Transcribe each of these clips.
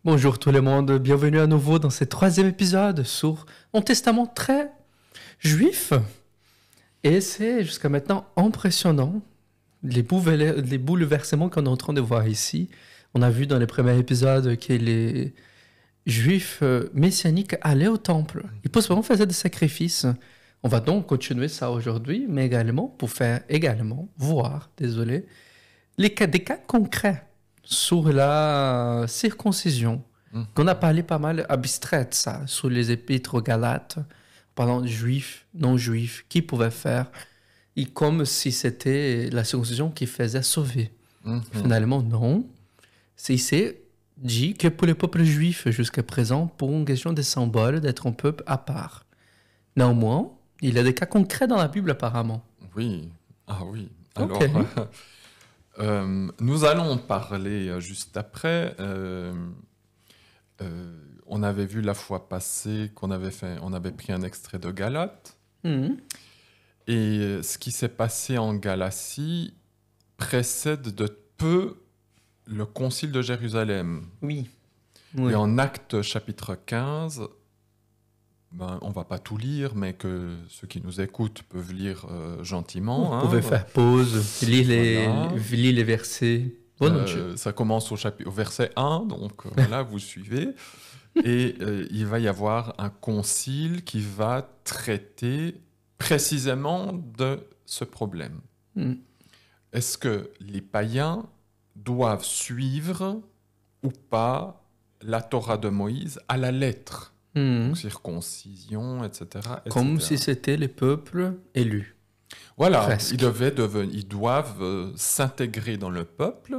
Bonjour tout le monde, bienvenue à nouveau dans ce troisième épisode sur un testament très juif. Et c'est jusqu'à maintenant impressionnant, les bouleversements qu'on est en train de voir ici. On a vu dans les premiers épisodes que les juifs messianiques allaient au temple. Ils possiblement faisaient des sacrifices. On va donc continuer ça aujourd'hui, mais également pour faire voir, des cas concrets sur la circoncision, qu'on a parlé pas mal abstraite, ça, sur les épîtres aux Galates, parlant de juifs, non-juifs, qui pouvaient faire, et comme si c'était la circoncision qui faisait sauver. Finalement, non. C'est dit que pour le peuple juif jusqu'à présent, pour une question de symbole, d'être un peuple à part. Néanmoins, il y a des cas concrets dans la Bible apparemment. Oui, oui. Alors, Okay. Nous allons parler juste après. On avait vu la fois passée on avait pris un extrait de Galates. Mhm. Et ce qui s'est passé en Galatie précède de peu le concile de Jérusalem. Oui. Et en Actes chapitre 15, on ne va pas tout lire, mais que ceux qui nous écoutent peuvent lire gentiment. Vous pouvez faire pause, lire les versets. Ça commence au verset 1, donc voilà, vous suivez. Et il va y avoir un concile qui va traiter précisément de ce problème. Est-ce que les païens doivent suivre ou pas la Torah de Moïse à la lettre? Donc, circoncision, etc. Comme si c'était les peuples élus. Voilà, Presque. ils doivent s'intégrer dans le peuple.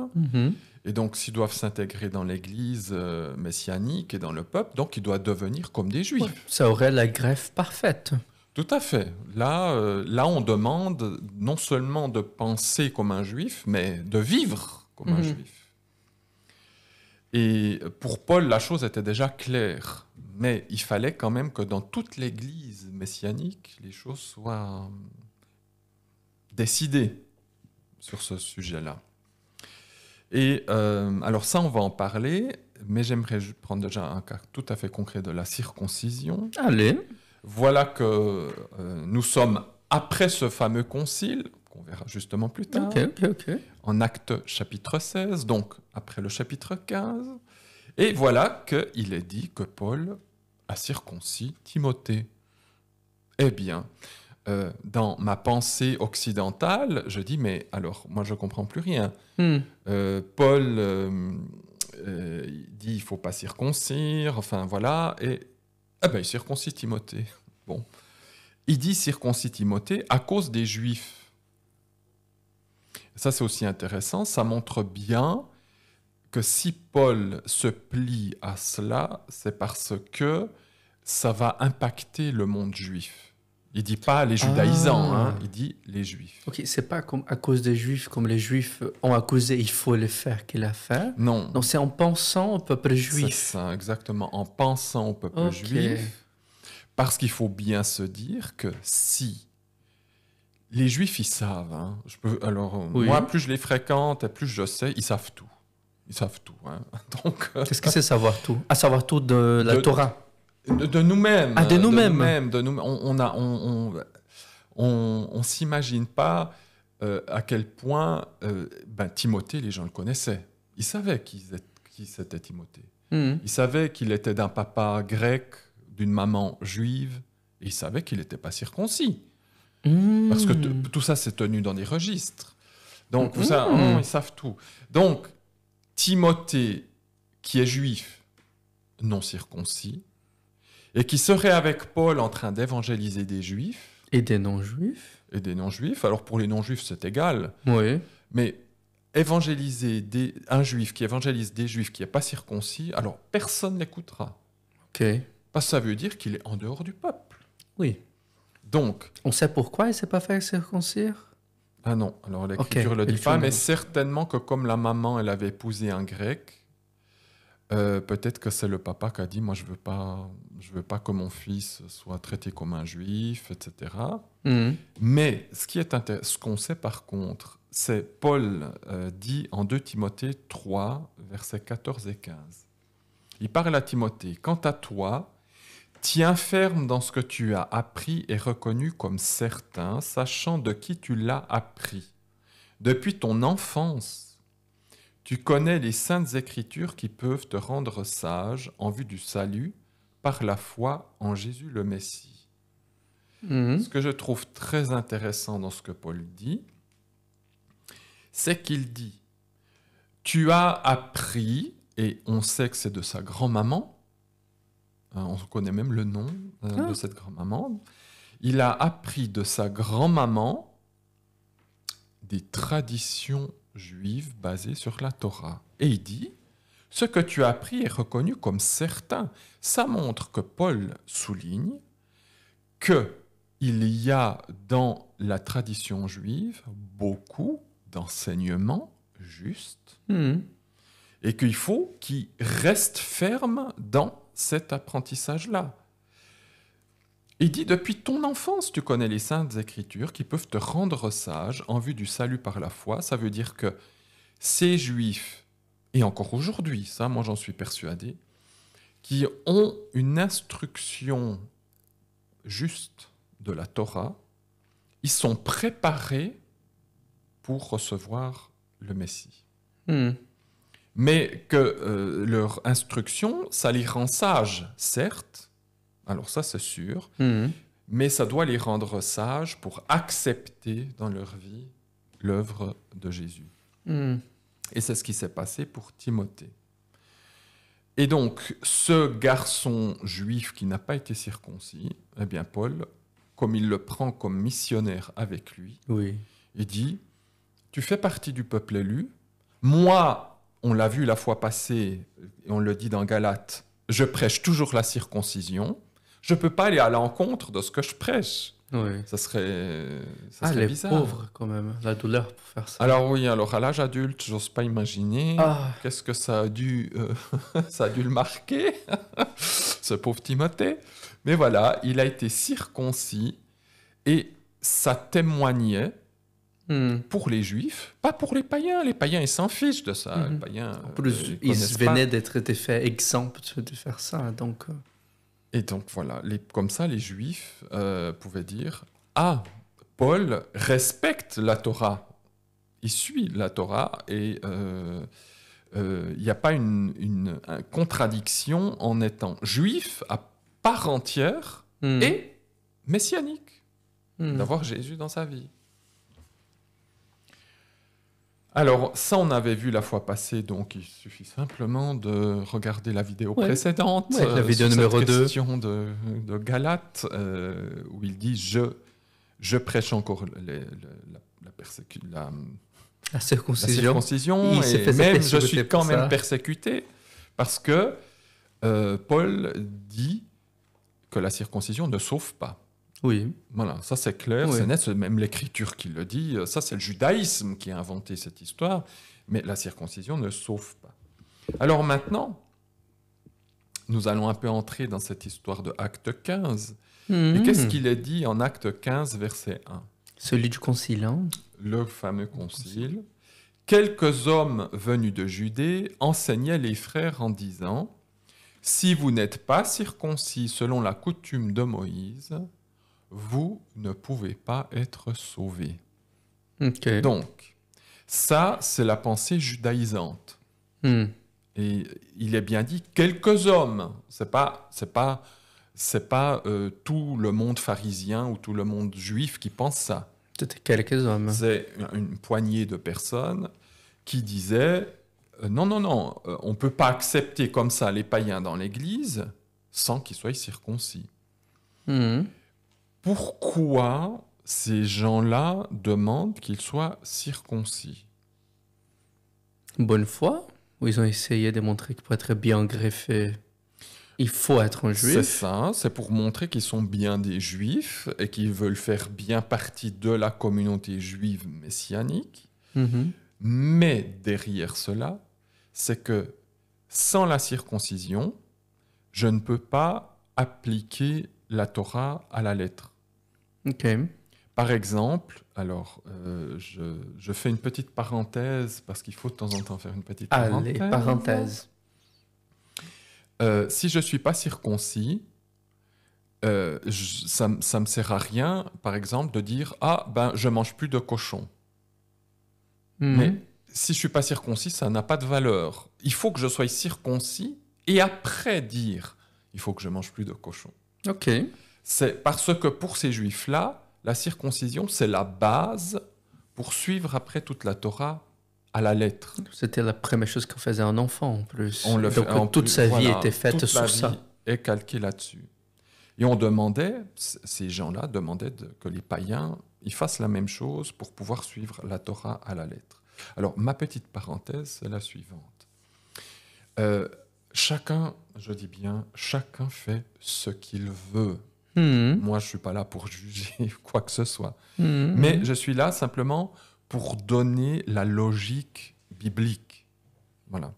Et donc, s'ils doivent s'intégrer dans l'Église messianique et dans le peuple, donc ils doivent devenir comme des Juifs. Ouais, ça aurait la greffe parfaite. Tout à fait. Là, on demande non seulement de penser comme un Juif, mais de vivre comme un Juif. Et pour Paul, la chose était déjà claire. Mais il fallait quand même que dans toute l'Église messianique, les choses soient décidées sur ce sujet-là. Et alors ça, on va en parler, mais j'aimerais prendre déjà un cas tout à fait concret de la circoncision. Allez. Voilà que nous sommes après ce fameux concile, qu'on verra justement plus tard, Ok. en Actes chapitre 16, donc après le chapitre 15. Et voilà qu'il est dit que Paul a circoncis Timothée. Eh bien, dans ma pensée occidentale, je dis, mais alors, moi je ne comprends plus rien. Paul dit, il ne faut pas circoncire, enfin voilà, et il circoncis Timothée. Bon. Il dit circoncis Timothée à cause des Juifs. Ça, c'est aussi intéressant, ça montre bien que si Paul se plie à cela, c'est parce que ça va impacter le monde juif. Il dit pas les judaïsants, il dit les juifs. Ok, c'est pas comme à cause des juifs, comme les juifs ont accusé, il faut le faire qu'il a fait. Non. Donc c'est en pensant au peuple juif. C'est ça, exactement, en pensant au peuple juif. Parce qu'il faut bien se dire que si les juifs, ils savent. Moi, plus je les fréquente et plus je sais, ils savent tout. Ils savent tout. Donc, qu'est-ce que c'est savoir tout? À savoir tout de la Torah. De nous-mêmes. Ah, de nous-mêmes. On s'imagine pas à quel point Timothée, les gens le connaissaient. Ils savaient qui c'était Timothée. Ils savaient qu'il était d'un papa grec, d'une maman juive, et ils savaient qu'il n'était pas circoncis. Parce que tout ça, c'est tenu dans des registres. Donc, ils savent tout. Donc, Timothée, qui est juif, non circoncis, et qui serait avec Paul en train d'évangéliser des juifs. Et des non-juifs. Et des non-juifs. Alors pour les non-juifs, c'est égal. Oui. Mais évangéliser un juif qui évangélise des juifs qui n'est pas circoncis, alors personne ne l'écoutera. Ok. Parce que ça veut dire qu'il est en dehors du peuple. Oui. Donc. On sait pourquoi il ne s'est pas fait circoncire? Ah non, alors l'Écriture ne le dit pas, mais certainement que comme la maman, elle avait épousé un grec, peut-être que c'est le papa qui a dit, moi je veux pas que mon fils soit traité comme un juif, etc. Mais ce qu'on sait par contre, c'est Paul dit en 2 Timothée 3, versets 14 et 15. Il parle à Timothée. Quant à toi, tiens ferme dans ce que tu as appris et reconnu comme certain, sachant de qui tu l'as appris. Depuis ton enfance, tu connais les saintes écritures qui peuvent te rendre sage en vue du salut par la foi en Jésus le Messie. Ce que je trouve très intéressant dans ce que Paul dit, c'est qu'il dit, tu as appris, et on sait que c'est de sa grand-maman, on connaît même le nom de cette grand-maman, il a appris de sa grand-maman des traditions juives basées sur la Torah. Et il dit, ce que tu as appris est reconnu comme certain. Ça montre que Paul souligne qu'il y a dans la tradition juive beaucoup d'enseignements justes et qu'il faut qu'il reste ferme dans cet apprentissage-là. Il dit, depuis ton enfance, tu connais les saintes écritures qui peuvent te rendre sage en vue du salut par la foi. Ça veut dire que ces juifs, et encore aujourd'hui, ça, moi j'en suis persuadé, qui ont une instruction juste de la Torah, ils sont préparés pour recevoir le Messie. Mais que leur instruction, ça les rend sages, certes, alors ça c'est sûr, mais ça doit les rendre sages pour accepter dans leur vie l'œuvre de Jésus. Et c'est ce qui s'est passé pour Timothée. Et donc, ce garçon juif qui n'a pas été circoncis, eh bien Paul, comme il le prend comme missionnaire avec lui, il dit, tu fais partie du peuple élu, moi, on l'a vu la fois passée, et on le dit dans Galates, je prêche toujours la circoncision, je ne peux pas aller à l'encontre de ce que je prêche. Ça serait les bizarre. pauvres, quand même, la douleur pour faire ça. Alors oui, alors à l'âge adulte, j'ose pas imaginer qu'est-ce que ça a dû le marquer, ce pauvre Timothée. Mais voilà, il a été circoncis et ça témoignait pour les Juifs, pas pour les païens. Les païens, ils s'en fichent de ça. Les païens, en plus, ils venaient d'être faits exempts de faire ça, donc... Et donc voilà, comme ça, les Juifs pouvaient dire « Ah, Paul respecte la Torah, il suit la Torah et il n'y a pas une contradiction en étant juif à part entière et messianique, d'avoir Jésus dans sa vie. » Alors, ça, on avait vu la fois passée, donc il suffit simplement de regarder la vidéo précédente, la vidéo numéro 2. Cette question de Galates, où il dit « Je prêche encore la circoncision et même je suis quand même persécuté, parce que Paul dit que la circoncision ne sauve pas. » Oui. Voilà, ça c'est clair, c'est net, c'est même l'Écriture qui le dit. Ça, c'est le judaïsme qui a inventé cette histoire, mais la circoncision ne sauve pas. Alors maintenant, nous allons un peu entrer dans cette histoire de Acte 15. Et qu'est-ce qu'il est dit en Acte 15, verset 1 ? Celui du concile, hein ? Le fameux concile. Quelques hommes venus de Judée enseignaient les frères en disant « Si vous n'êtes pas circoncis selon la coutume de Moïse, vous ne pouvez pas être sauvés. » Donc, ça, c'est la pensée judaïsante. Et il est bien dit quelques hommes. C'est pas tout le monde pharisien ou tout le monde juif qui pense ça. C'était quelques hommes. C'est une poignée de personnes qui disaient non, on ne peut pas accepter comme ça les païens dans l'Église sans qu'ils soient circoncis. Pourquoi ces gens-là demandent qu'ils soient circoncis? Bonne foi? Ou ils ont essayé de montrer que pour être bien greffé, il faut être un juif? C'est ça, c'est pour montrer qu'ils sont bien des juifs et qu'ils veulent faire bien partie de la communauté juive messianique. Mais derrière cela, c'est que sans la circoncision, je ne peux pas appliquer la Torah à la lettre. Par exemple, alors je fais une petite parenthèse parce qu'il faut de temps en temps faire une petite parenthèse. Allez, parenthèse. Si je ne suis pas circoncis, ça ne me sert à rien, par exemple, de dire « Ah, ben, je ne mange plus de cochon ». Mais si je ne suis pas circoncis, ça n'a pas de valeur. Il faut que je sois circoncis et après dire « Il faut que je ne mange plus de cochon ». Ok. C'est parce que pour ces juifs-là, la circoncision, c'est la base pour suivre après toute la Torah à la lettre. C'était la première chose qu'on faisait en enfant en plus. On le Donc fait, en toute plus, sa vie voilà, était faite toute la sur ça. vie est calquée là-dessus. Et on demandait, ces gens-là demandaient que les païens ils fassent la même chose pour pouvoir suivre la Torah à la lettre. Alors, ma petite parenthèse, c'est la suivante. Chacun, je dis bien, chacun fait ce qu'il veut. Moi, je ne suis pas là pour juger quoi que ce soit. Mais je suis là simplement pour donner la logique biblique. Voilà.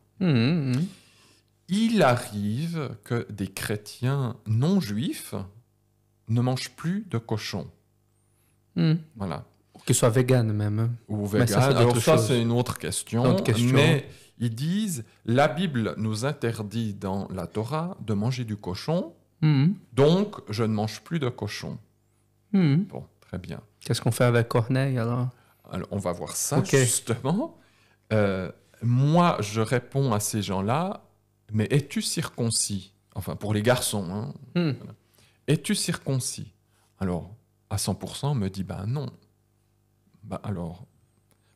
Il arrive que des chrétiens non juifs ne mangent plus de cochon. Voilà. Qu'ils soient véganes même. Ou Mais vegan. ça, Alors ça, c'est une autre question. Autre question. Mais ils disent, la Bible nous interdit dans la Torah de manger du cochon, donc je ne mange plus de cochon. Bon, très bien. Qu'est-ce qu'on fait avec Corneille alors? Alors, on va voir ça, Ok. justement. Moi, je réponds à ces gens-là, mais es-tu circoncis? Enfin, pour les garçons. Hein. Voilà. Es-tu circoncis? Alors, à 100%, on me dit, ben non. Ben alors,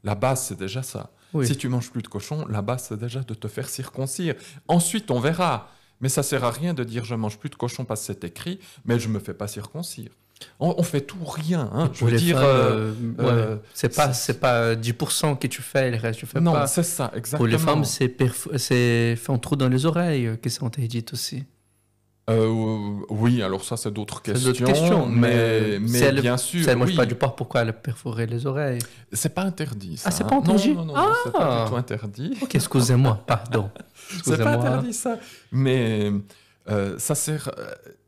la base, c'est déjà ça. Oui. Si tu manges plus de cochon, la base, c'est déjà de te faire circoncire. Ensuite, on verra. Mais ça sert à rien de dire, je mange plus de cochon parce que c'est écrit, mais je me fais pas circoncire. On fait tout ou rien. Hein. Je Pour veux les dire... femmes, c'est pas 10% que tu fais, le reste tu fais non, pas. c'est ça, exactement. Pour les femmes, c'est fait un trou dans les oreilles qui sont interdites aussi. Oui, alors ça, c'est d'autres C'est questions. d'autres questions, mais bien sûr, si elle mange oui. pas du porc, pourquoi elle a perforé les oreilles? C'est pas interdit, ça. Ah, c'est hein. pas interdit? Non, Ah. c'est pas du tout interdit. Ok, excusez-moi, pardon. C'est pas interdit, ça. Mais ça sert...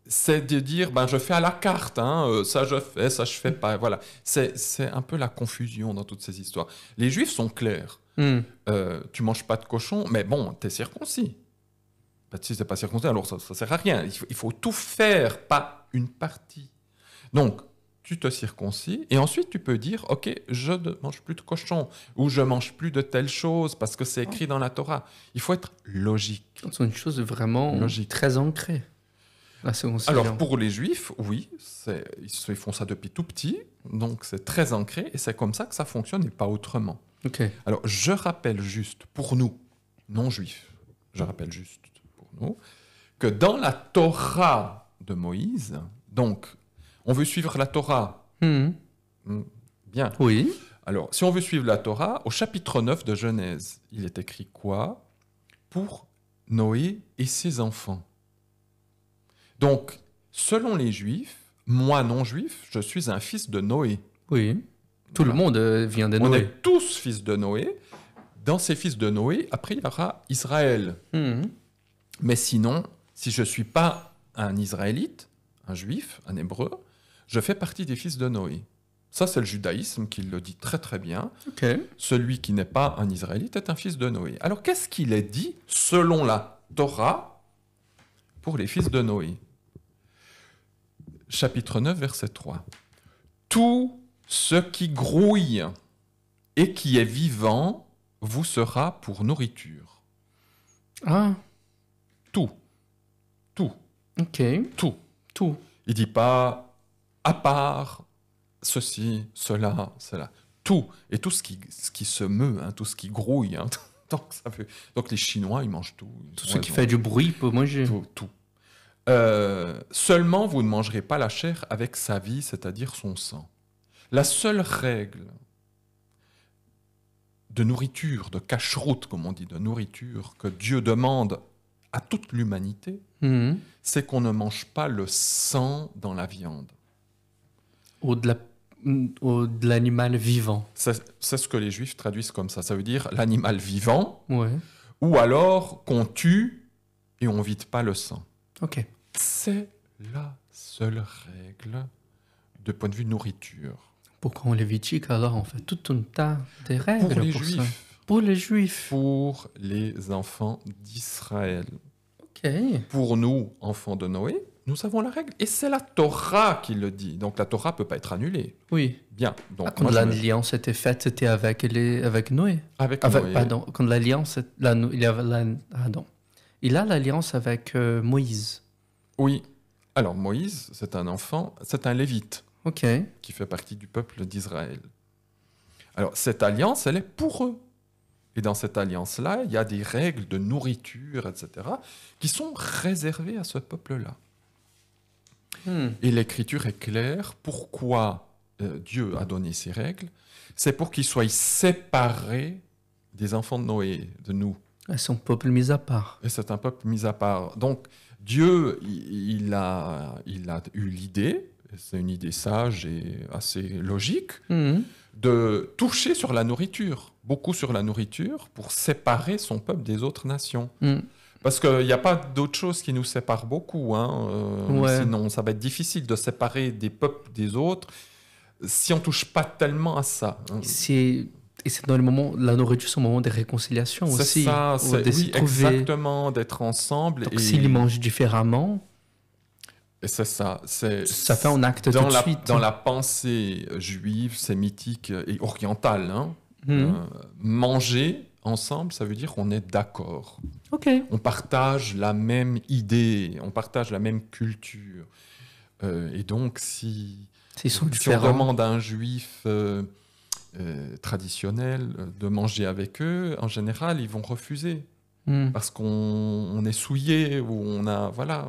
c'est de dire, ben, je fais à la carte, hein, ça je fais pas. Voilà. C'est un peu la confusion dans toutes ces histoires. Les Juifs sont clairs. Tu manges pas de cochon, mais bon, t'es circoncis. Ben, si t'es pas circoncis, alors ça sert à rien. Il faut tout faire, pas une partie. Donc, tu te circoncis, et ensuite tu peux dire, ok, je ne mange plus de cochon, ou je mange plus de telle chose, parce que c'est écrit dans la Torah. Il faut être logique. C'est une chose vraiment Logique. très ancrée. Alors, pour les Juifs, oui, ils font ça depuis tout petit, donc c'est très ancré, et c'est comme ça que ça fonctionne, et pas autrement. Okay. Alors, je rappelle juste, pour nous, non-juifs, je rappelle juste pour nous, que dans la Torah de Moïse, donc, on veut suivre la Torah. Bien. Oui. Alors, si on veut suivre la Torah, au chapitre 9 de Genèse, il est écrit quoi? Pour Noé et ses enfants. Donc, selon les Juifs, moi non-juif, je suis un fils de Noé. Oui. Tout le monde vient de On Noé. est tous fils de Noé. Dans ces fils de Noé, après, il y aura Israël. Mais sinon, si je ne suis pas un Israélite, un Juif, un Hébreu, je fais partie des fils de Noé. Ça, c'est le judaïsme qui le dit très très bien. Okay. Celui qui n'est pas un Israélite est un fils de Noé. Alors, qu'est-ce qu'il est dit, selon la Torah, pour les fils de Noé? Chapitre 9, verset 3. Tout ce qui grouille et qui est vivant vous sera pour nourriture. Ah. Tout. Tout. Ok. Tout. Tout. Il ne dit pas à part ceci, cela, cela. Tout. Et tout ce qui se meut, hein, tout ce qui grouille. Hein. Donc les Chinois, ils mangent tout. Tout ce qui fait du bruit peut manger. Tout. Seulement, vous ne mangerez pas la chair avec sa vie, c'est-à-dire son sang. La seule règle de nourriture, de cacheroute, comme on dit, de nourriture, que Dieu demande à toute l'humanité, c'est qu'on ne mange pas le sang dans la viande. Ou de l'animal vivant. C'est ce que les Juifs traduisent comme ça. Ça veut dire l'animal vivant, Ouais. ou alors qu'on tue et on ne vide pas le sang. Ok. C'est la seule règle de point de vue nourriture. Pourquoi on les vitique alors? On fait tout un tas de règles pour les ça. Juifs. Pour les Juifs. Pour les enfants d'Israël. Ok. OK. Pour nous, enfants de Noé, nous avons la règle. Et c'est la Torah qui le dit. Donc la Torah ne peut pas être annulée. Oui. Bien. Donc, Quand l'alliance était faite, c'était avec Noé. Avec Noé. Pardon, quand l'alliance... Il a l'alliance avec Moïse. Oui. Alors Moïse, c'est un enfant, c'est un lévite OK. qui fait partie du peuple d'Israël. Alors cette alliance, elle est pour eux. Et dans cette alliance-là, il y a des règles de nourriture, etc., qui sont réservées à ce peuple-là. Et l'Écriture est claire. Pourquoi Dieu a donné ces règles? C'est pour qu'ils soient séparés des enfants de Noé, de nous. Et son peuple mis à part. Et c'est un peuple mis à part. Donc Dieu, il a eu l'idée, c'est une idée sage et assez logique, de toucher sur la nourriture, beaucoup sur la nourriture, pour séparer son peuple des autres nations. Parce qu'il n'y a pas d'autre chose qui nous sépare beaucoup. Sinon, ça va être difficile de séparer des peuples des autres si on ne touche pas tellement à ça. Et c'est dans le moment, la nourriture, c'est un moment de réconciliation aussi. C'est ça, exactement, d'être ensemble. Donc s'ils mangent différemment... Et c'est ça. Ça fait un acte tout de suite. Dans la pensée juive, sémitique et orientale, manger ensemble, ça veut dire qu'on est d'accord. Okay. On partage la même idée, on partage la même culture. Et donc, si on demande à un juif traditionnel de manger avec eux, en général, ils vont refuser. Parce qu'on est souillé ou on a... Voilà,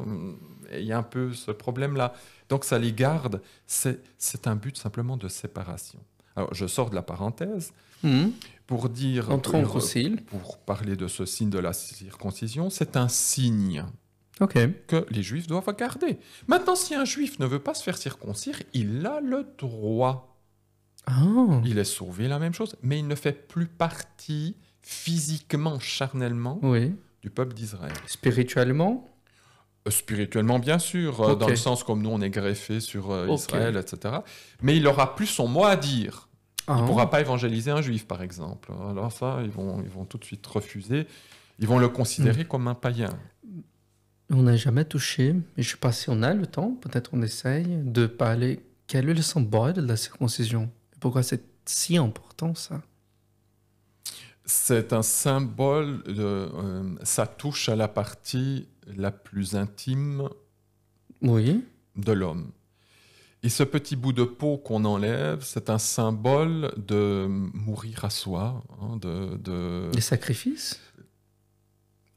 il y a un peu ce problème-là. Donc, ça les garde. C'est un but simplement de séparation. Alors, je sors de la parenthèse pour dire... Pour parler de ce signe de la circoncision, c'est un signe que les Juifs doivent garder. Maintenant, si un Juif ne veut pas se faire circoncire, il a le droit. Il est sauvé, la même chose, mais il ne fait plus partie physiquement, charnellement, du peuple d'Israël. Spirituellement? Spirituellement, bien sûr, dans le sens comme nous, on est greffé sur Israël, etc. Mais il n'aura plus son mot à dire. Il ne pourra pas évangéliser un juif, par exemple. Alors ça, ils vont tout de suite refuser. Ils vont le considérer comme un païen. On n'a jamais touché, mais je ne sais pas si on a le temps, peut-être on essaye de parler. Quel est le symbole de la circoncision? Pourquoi c'est si important, ça? C'est un symbole, ça touche à la partie la plus intime de l'homme. Et ce petit bout de peau qu'on enlève, c'est un symbole de mourir à soi. Des sacrifices?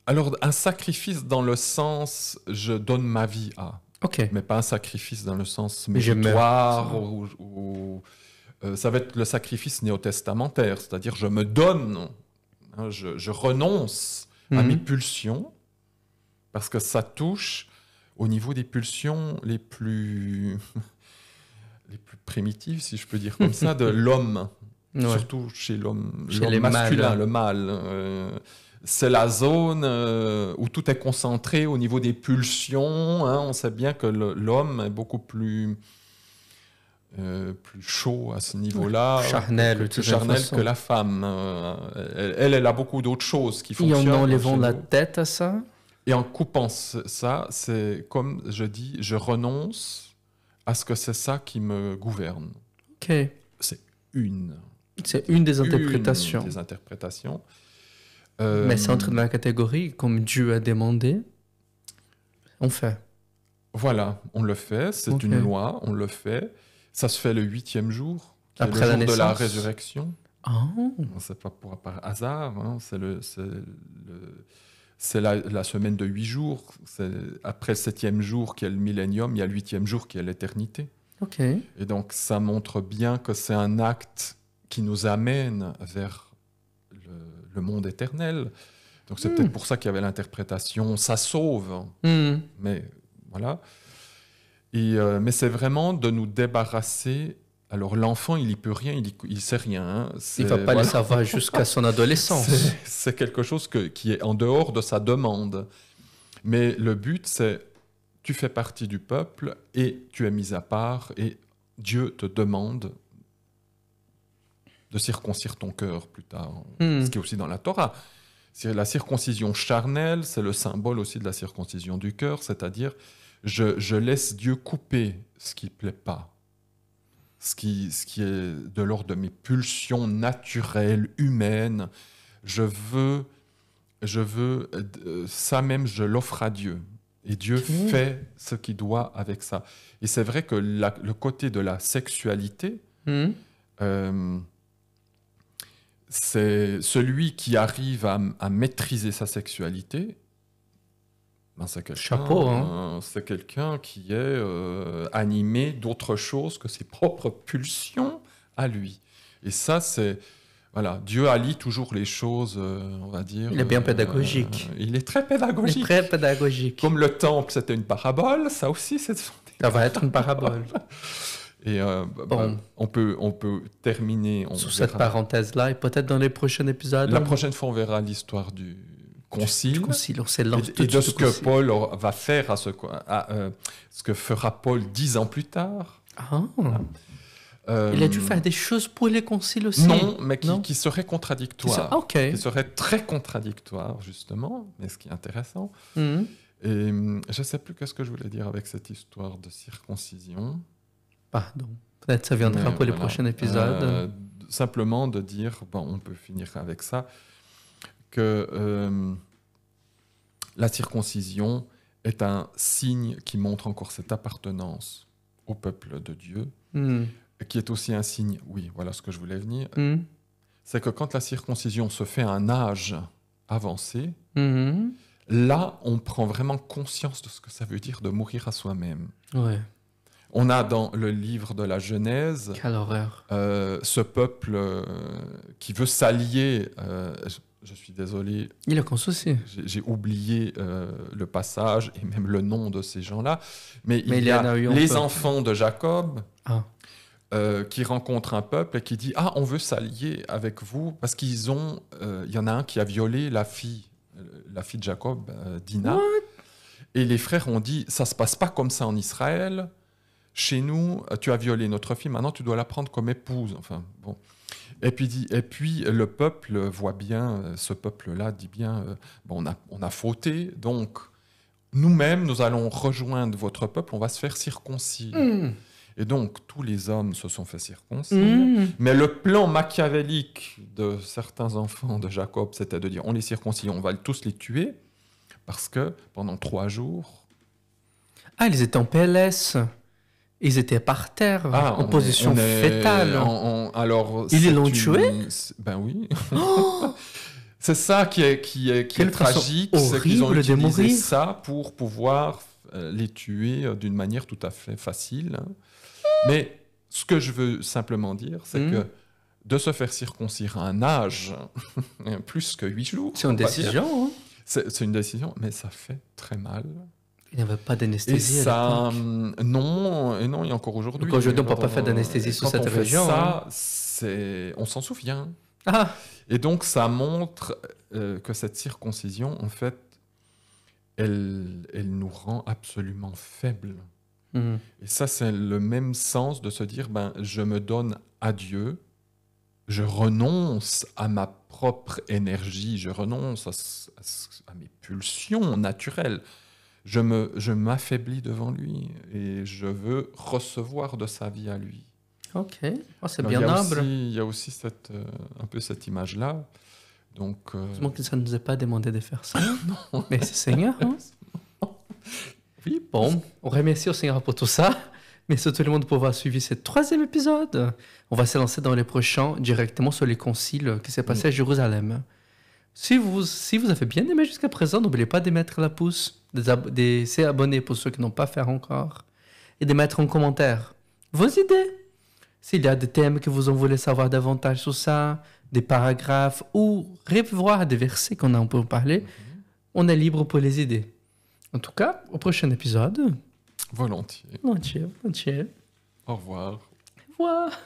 Alors, un sacrifice dans le sens, je donne ma vie à. Mais pas un sacrifice dans le sens méritoire ou ça va être le sacrifice néo-testamentaire, c'est-à-dire je me donne, je renonce à mes pulsions, parce que ça touche au niveau des pulsions les plus primitives, si je peux dire comme ça, de l'homme, surtout chez l'homme masculin, le mâle. C'est la zone où tout est concentré au niveau des pulsions. On sait bien que l'homme est beaucoup plus chaud à ce niveau-là, charnel que la femme. Elle a beaucoup d'autres choses qui fonctionnent. Et en enlevant la tête à ça? Et en coupant ça, c'est comme je dis, je renonce à ce que c'est ça qui me gouverne. C'est une des interprétations. Mais c'est entre dans la catégorie, comme Dieu a demandé, on fait. Voilà, on le fait, c'est une loi, on le fait. Ça se fait le 8e jour, après le jour de la résurrection. C'est pas par hasard, c'est la semaine de 8 jours. Après le 7e jour qui est le millénium, il y a le 8e jour qui est l'éternité. Et donc ça montre bien que c'est un acte qui nous amène vers le monde éternel. Donc c'est peut-être pour ça qu'il y avait l'interprétation, ça sauve. Mais voilà. Mais c'est vraiment de nous débarrasser. Alors l'enfant, il n'y peut rien, il ne sait rien. Il ne va pas le savoir jusqu'à son adolescence. C'est quelque chose qui est en dehors de sa demande. Mais le but, c'est tu fais partie du peuple et tu es mis à part et Dieu te demande de circoncire ton cœur plus tard. Ce qui est aussi dans la Torah. La circoncision charnelle, c'est le symbole aussi de la circoncision du cœur, c'est-à-dire je laisse Dieu couper ce qui ne plaît pas, ce qui est de l'ordre de mes pulsions naturelles, humaines. Je veux ça même, je l'offre à Dieu. Et Dieu fait ce qu'il doit avec ça. Et c'est vrai que le côté de la sexualité, c'est celui qui arrive à maîtriser sa sexualité. Ben Chapeau, hein. C'est quelqu'un qui est animé d'autre chose que ses propres pulsions à lui. Et ça, c'est... Voilà, Dieu allie toujours les choses, on va dire... Il est bien pédagogique. Il est très pédagogique. Il est très pédagogique. Comme le temple, c'était une parabole, ça aussi, c'est... Ça va être une parabole. Et on peut terminer... Sur cette parenthèse-là, et peut-être dans les prochains épisodes... La prochaine fois, on verra l'histoire du concile. Du concile, on s'élance et de ce que Paul va faire, ce que fera Paul 10 ans plus tard. Ah. Il a dû faire des choses pour les conciles aussi. Non, mais qui seraient contradictoires. Okay. Qui seraient très contradictoires, justement, mais ce qui est intéressant. Et je ne sais plus qu'est-ce que je voulais dire avec cette histoire de circoncision. Pardon. Peut-être ça viendra pour les prochains épisodes. Simplement de dire, bon, on peut finir avec ça, que la circoncision est un signe qui montre encore cette appartenance au peuple de Dieu, qui est aussi un signe, oui, voilà ce que je voulais venir, c'est que quand la circoncision se fait à un âge avancé, là, on prend vraiment conscience de ce que ça veut dire de mourir à soi-même. Ouais. On a dans le livre de la Genèse ce peuple qui veut s'allier. Je suis désolé. Il a aucun souci. J'ai oublié le passage et même le nom de ces gens-là. Mais il y a les enfants de Jacob qui rencontrent un peuple et qui dit « Ah, on veut s'allier avec vous parce qu'ils ont... Il y en a un qui a violé la fille de Jacob, Dina. What? Et les frères ont dit « Ça ne se passe pas comme ça en Israël. Chez nous, tu as violé notre fille, maintenant tu dois la prendre comme épouse. » Enfin, bon. Et puis le peuple voit bien, ce peuple-là dit bien, bon, on a fauté, donc nous-mêmes, nous allons rejoindre votre peuple, on va se faire circoncire. Et donc, tous les hommes se sont fait circoncire. Mais le plan machiavélique de certains enfants de Jacob, c'était de dire, on les circoncile, on va tous les tuer, parce que pendant 3 jours... Ah, ils étaient en PLS. Ils étaient par terre, en position fétale. Alors, ils l'ont tué ? Ben oui. Oh c'est ça qui est tragique, c'est qu'ils ont utilisé ça pour pouvoir les tuer d'une manière tout à fait facile. Mais ce que je veux simplement dire, c'est que de se faire circoncire à un âge plus que 8 jours... C'est une décision. Hein. C'est une décision, mais ça fait très mal. Il n'y avait pas d'anesthésie et ça, non, et encore aujourd'hui. Donc aujourd'hui, on ne peut pas faire d'anesthésie sur cette région. Ça, on s'en souvient. Ah. Et donc, ça montre que cette circoncision, en fait, elle nous rend absolument faibles. Et ça, c'est le même sens de se dire, ben, je me donne à Dieu, je renonce à ma propre énergie, je renonce à mes pulsions naturelles. Je m'affaiblis devant lui et je veux recevoir de sa vie à lui. Ok, c'est bien noble. Il y a aussi un peu cette image-là. Donc, heureusement que ça ne nous est pas demandé de faire ça. Non. Mais c'est Seigneur. Hein? Oui, bon, on remercie au Seigneur pour tout ça. Merci à tout le monde pour avoir suivi ce 3e épisode. On va se lancer dans les prochains directement sur les conciles qui s'est passé à Jérusalem. Si vous avez bien aimé jusqu'à présent, n'oubliez pas de mettre la pouce, de s'abonner pour ceux qui n'ont pas fait encore, et de mettre en commentaire vos idées. S'il y a des thèmes que vous en voulez savoir davantage sur ça, des paragraphes ou revoir des versets qu'on a un peu parlé, on est libre pour les idées. En tout cas, au prochain épisode. Volontiers. Volontiers. Au revoir. Au revoir.